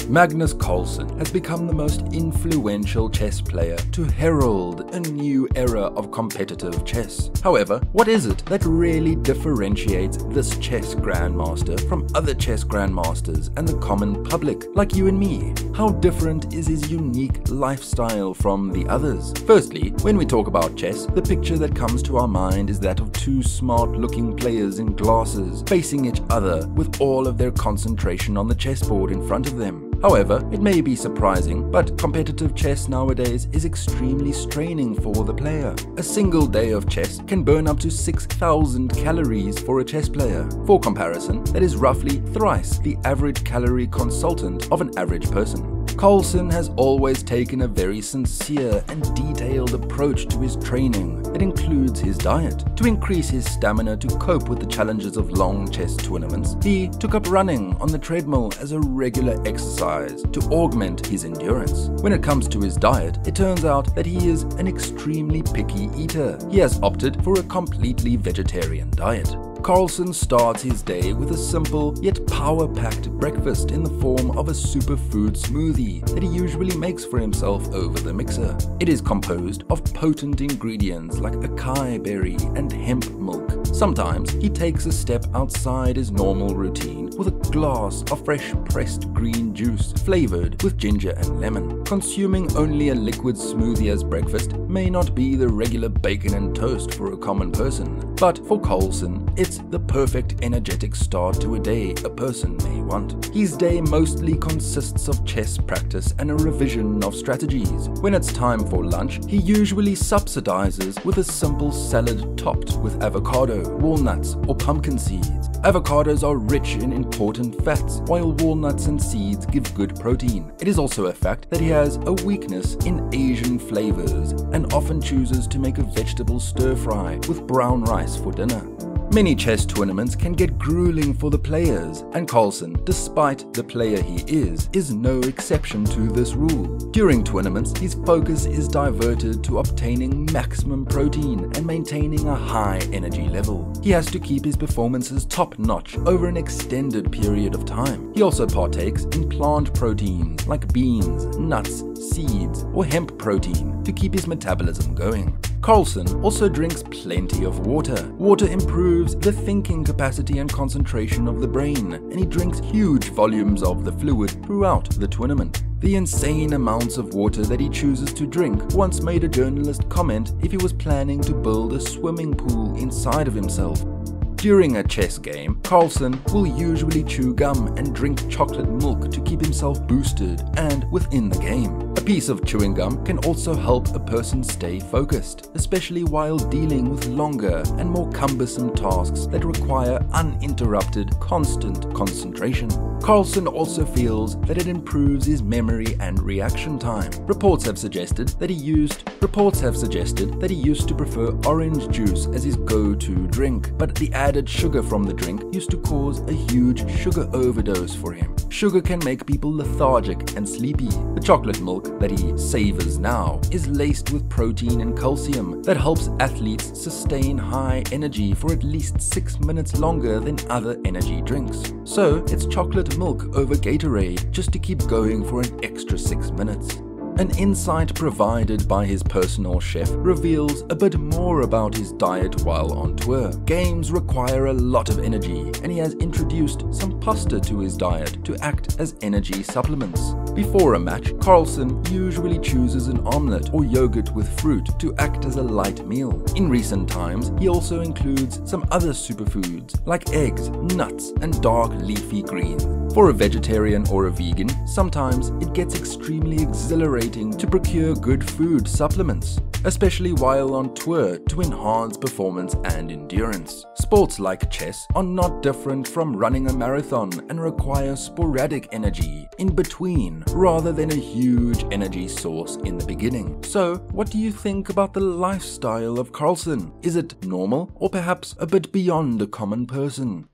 Magnus Carlsen has become the most influential chess player to herald a new era of competitive chess. However, what is it that really differentiates this chess grandmaster from other chess grandmasters and the common public, like you and me? How different is his unique lifestyle from the others? Firstly, when we talk about chess, the picture that comes to our mind is that of two smart-looking players in glasses, facing each other with all of their concentration on the chessboard in front of them. However, it may be surprising, but competitive chess nowadays is extremely straining for the player. A single day of chess can burn up to 6,000 calories for a chess player. For comparison, that is roughly thrice the average calorie consultant of an average person. Carlsen has always taken a very sincere and detailed approach to his training. It includes his diet. To increase his stamina to cope with the challenges of long chess tournaments, he took up running on the treadmill as a regular exercise to augment his endurance. When it comes to his diet, it turns out that he is an extremely picky eater. He has opted for a completely vegetarian diet. Carlsen starts his day with a simple yet power-packed breakfast in the form of a superfood smoothie that he usually makes for himself over the mixer. It is composed of potent ingredients like acai berry and hemp milk. Sometimes he takes a step outside his normal routine with a glass of fresh pressed green juice flavored with ginger and lemon. Consuming only a liquid smoothie as breakfast may not be the regular bacon and toast for a common person, but for Carlsen, it's the perfect energetic start to a day a person may want. His day mostly consists of chess practice and a revision of strategies. When it's time for lunch, he usually subsidizes with a simple salad topped with avocado, walnuts, or pumpkin seeds. Avocados are rich in important fats, while walnuts and seeds give good protein. It is also a fact that he has a weakness in Asian flavors and often chooses to make a vegetable stir-fry with brown rice for dinner. Many chess tournaments can get grueling for the players, and Carlsen, despite the player he is no exception to this rule. During tournaments, his focus is diverted to obtaining maximum protein and maintaining a high energy level. He has to keep his performances top-notch over an extended period of time. He also partakes in plant proteins like beans, nuts, seeds, or hemp protein to keep his metabolism going. Carlsen also drinks plenty of water. Water improves the thinking capacity and concentration of the brain, and he drinks huge volumes of the fluid throughout the tournament. The insane amounts of water that he chooses to drink once made a journalist comment if he was planning to build a swimming pool inside of himself. During a chess game, Carlsen will usually chew gum and drink chocolate milk to keep himself boosted and within the game. A piece of chewing gum can also help a person stay focused, especially while dealing with longer and more cumbersome tasks that require uninterrupted, constant concentration. Carlsen also feels that it improves his memory and reaction time. Reports have suggested that he used to prefer orange juice as his go-to drink, but the added sugar from the drink used to cause a huge sugar overdose for him. Sugar can make people lethargic and sleepy. The chocolate milk that he savors now is laced with protein and calcium that helps athletes sustain high energy for at least 6 minutes longer than other energy drinks. So it's chocolate milk over Gatorade just to keep going for an extra 6 minutes. An insight provided by his personal chef reveals a bit more about his diet while on tour. Games require a lot of energy, and he has introduced some pasta to his diet to act as energy supplements. Before a match, Carlsen usually chooses an omelette or yogurt with fruit to act as a light meal. In recent times, he also includes some other superfoods like eggs, nuts, and dark leafy greens. For a vegetarian or a vegan, sometimes it gets extremely exhilarating to procure good food supplements, especially while on tour to enhance performance and endurance. Sports like chess are not different from running a marathon and require sporadic energy in between rather than a huge energy source in the beginning. So, what do you think about the lifestyle of Carlsen? Is it normal or perhaps a bit beyond a common person?